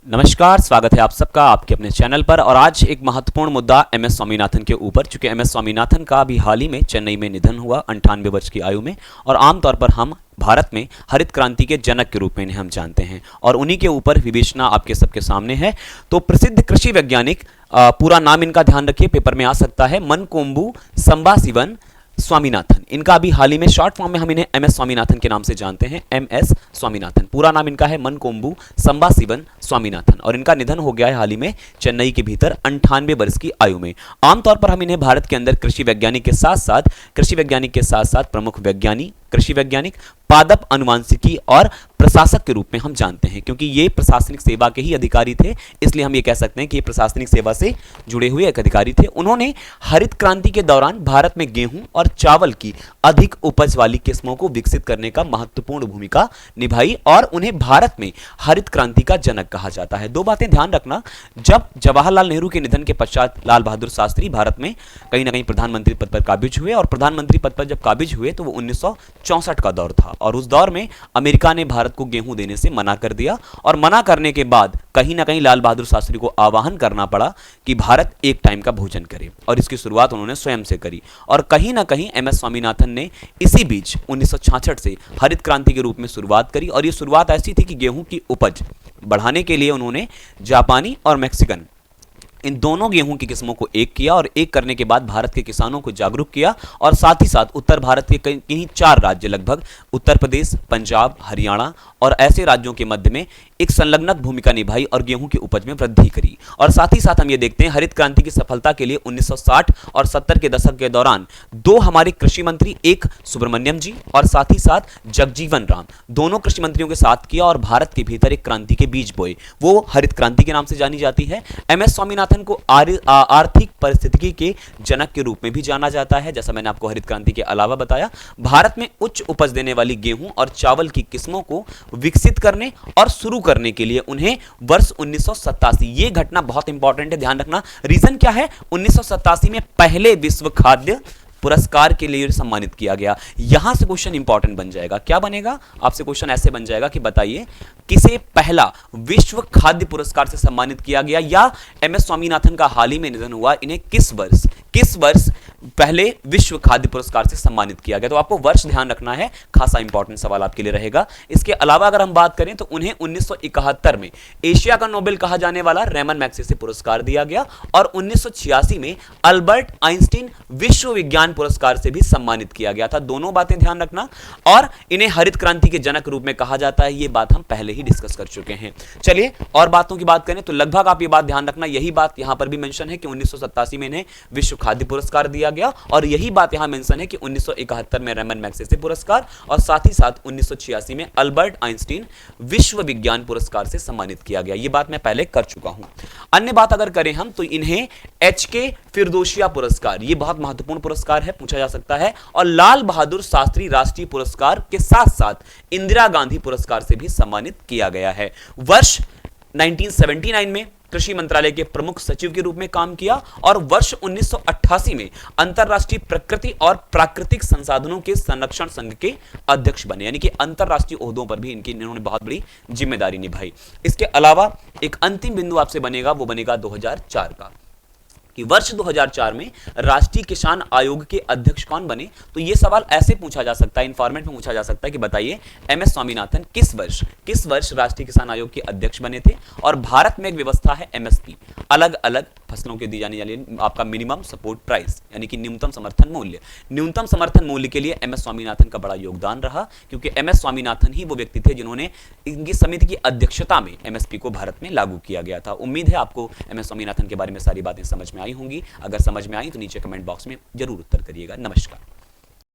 नमस्कार, स्वागत है आप सबका आपके अपने चैनल पर। और आज एक महत्वपूर्ण मुद्दा एमएस स्वामीनाथन के ऊपर, चूंकि एमएस स्वामीनाथन का अभी हाल ही में चेन्नई में निधन हुआ 98 वर्ष की आयु में। और आमतौर पर हम भारत में हरित क्रांति के जनक के रूप में इन्हें हम जानते हैं और उन्हीं के ऊपर विवेचना आपके सबके सामने है। तो प्रसिद्ध कृषि वैज्ञानिक, पूरा नाम इनका ध्यान रखिए, पेपर में आ सकता है, मनकोम्बू संबाशिवन स्वामीनाथन। इनका अभी हाल ही में शॉर्ट फॉर्म में हम इन्हें एमएस स्वामीनाथन के नाम से जानते हैं, एमएस स्वामीनाथन। पूरा नाम इनका है मनकोम्बू संबाशिवन स्वामीनाथन और इनका निधन हो गया है हाल ही में चेन्नई के भीतर 98 वर्ष की आयु में। आमतौर पर हम इन्हें भारत के अंदर कृषि वैज्ञानिक के साथ साथ प्रमुख वैज्ञानिक, कृषि वैज्ञानिक, पादप अनुवांशिकी और प्रशासक के रूप में हम जानते हैं, क्योंकि ये प्रशासनिक सेवा के ही अधिकारी थे। इसलिए हम ये कह सकते हैं कि ये प्रशासनिक सेवा से जुड़े हुए एक अधिकारी थे। उन्होंने हरित क्रांति के दौरान भारत में गेहूं और चावल की अधिक उपज वाली किस्मों को विकसित करने का महत्वपूर्ण भूमिका निभाई और उन्हें भारत में हरित क्रांति का जनक कहा जाता है। दो बातें ध्यान रखना, जब जवाहरलाल नेहरू के निधन के पश्चात लाल बहादुर शास्त्री भारत में कहीं ना कहीं प्रधानमंत्री पद पर काबिज हुए और प्रधानमंत्री पद पर जब काबिज हुए तो वो 1964 का दौर था और उस दौर में अमेरिका ने भारत को गेहूं देने से मना कर दिया और मना करने के बाद कहीं ना कहीं लाल बहादुर शास्त्री को आह्वान करना पड़ा कि भारत एक टाइम का भोजन करे और इसकी शुरुआत उन्होंने स्वयं से करी। और कहीं ना कहीं एमएस स्वामीनाथन ने इसी बीच 1966 से हरित क्रांति के रूप में शुरुआत करी और ये शुरुआत ऐसी थी कि गेहूं की उपज बढ़ाने के लिए उन्होंने जापानी और मैक्सिकन इन दोनों गेहूं की किस्मों को एक किया और एक करने के बाद भारत के किसानों को जागरूक किया और साथ ही साथ उत्तर भारत के कहीं 4 राज्य, लगभग उत्तर प्रदेश, पंजाब, हरियाणा और ऐसे राज्यों के मध्य में एक संलग्नक भूमिका निभाई और गेहूं की उपज में वृद्धि करी। और साथ ही साथ हम ये देखते हैं हरित क्रांति की सफलता के लिए 1960 और 70 के दशक के दौरान 2 हमारे कृषि मंत्री, एक सुब्रमण्यम जी और साथ ही साथ जगजीवन राम, दोनों कृषि मंत्रियों के साथ किया और भारत के भीतर एक क्रांति के बीज बोए। वो हरित क्रांति के नाम से जानी जाती है। एमएस स्वामीनाथन को आर्थिक परिस्थितिकी के जनक के रूप में भी जाना जाता है। जैसा मैंने आपको हरित क्रांति के अलावा बताया, भारत में उच्च उपज देने वाली गेहूं और चावल की किस्मों को विकसित करने और शुरू करने के लिए उन्हें वर्ष 1987, ये घटना बहुत इंपॉर्टेंट है, ध्यान रखना। रीजन क्या है? 1987 में पहले विश्व खाद्य पुरस्कार के लिए सम्मानित किया गया। यहां से क्वेश्चन इंपॉर्टेंट बन जाएगा। क्या बनेगा? आपसे क्वेश्चन ऐसे बन जाएगा कि बताइए किसे पहला विश्व खाद्य पुरस्कार से सम्मानित किया गया, या एमएस स्वामीनाथन का हाल ही में निधन हुआ, इन्हें किस वर्ष पहले विश्व खाद्य पुरस्कार से सम्मानित किया गया? तो आपको वर्ष ध्यान रखना है, खासा इंपॉर्टेंट सवाल आपके लिए रहेगा। इसके अलावा अगर हम बात करें तो उन्हें 1971 में एशिया का नोबेल कहा जाने वाला रेमन मैग्सेसे पुरस्कार दिया गया और 1986 में अल्बर्ट आइंस्टीन विश्व विज्ञान पुरस्कार से भी सम्मानित किया गया था। दोनों बातें ध्यान रखना। और इन्हें हरित क्रांति के जनक रूप में कहा जाता है, ये बात हम पहले ही डिस्कस कर चुके हैं। चलिए और बातों की बात करें तो लगभग आप ये बात ध्यान रखना, यही बात यहां पर भी मेंशन है कि 1987 में इन्हें विश्व खाद्य पुरस्कार दिया गया और यही बात यहां मेंशन है कि 1971 में रेमन मैग्सेसे पुरस्कार और साथ ही साथ 1986 में अल्बर्ट आइंस्टीन विश्व विज्ञान पुरस्कार से सम्मानित किया गया। ये बात मैं पहले कर चुका हूं। अन्य बात अगर करें हम तो इन्हें एचके फिरदौसिया पुरस्कार, ये बहुत महत्वपूर्ण पुरस्कार है, पूछा जा सकता है, और लाल बहादुर शास्त्री राष्ट्रीय पुरस्कार के साथ साथ इंदिरा गांधी पुरस्कार से भी सम्मानित किया गया है। वर्ष 1979 में कृषि मंत्रालय के प्रमुख सचिव के रूप में काम किया और वर्ष 1988 में अंतरराष्ट्रीय प्रकृति और प्राकृतिक संसाधनों के संरक्षण संघ के अध्यक्ष बने, यानी कि अंतरराष्ट्रीय ओहदों पर भी इन्होंने बहुत बड़ी जिम्मेदारी निभाई। इसके अलावा एक अंतिम बिंदु आपसे बनेगा, वो बनेगा 2004 का, कि वर्ष 2004 में राष्ट्रीय किसान आयोग के अध्यक्ष कौन बने? तो यह सवाल ऐसे पूछा जा सकता है, इन फॉर्मेट में पूछा जा सकता है कि बताइए एमएस स्वामीनाथन किस वर्ष राष्ट्रीय किसान आयोग के अध्यक्ष बने थे? और भारत में एक व्यवस्था है एमएसपी, अलग अलग फसलों के दी जाने वाली आपका मिनिमम सपोर्ट प्राइस, यानी कि न्यूनतम समर्थन मूल्य। न्यूनतम समर्थन मूल्य के लिए एमएस स्वामीनाथन का बड़ा योगदान रहा, क्योंकि एमएस स्वामीनाथन ही वो व्यक्ति थे जिन्होंने इनकी समिति की अध्यक्षता में एमएसपी को भारत में लागू किया गया था। उम्मीद है आपको एमएस स्वामीनाथन के बारे में सारी बातें समझ में आई होंगी। अगर समझ में आई तो नीचे कमेंट बॉक्स में जरूर उत्तर करिएगा। नमस्कार।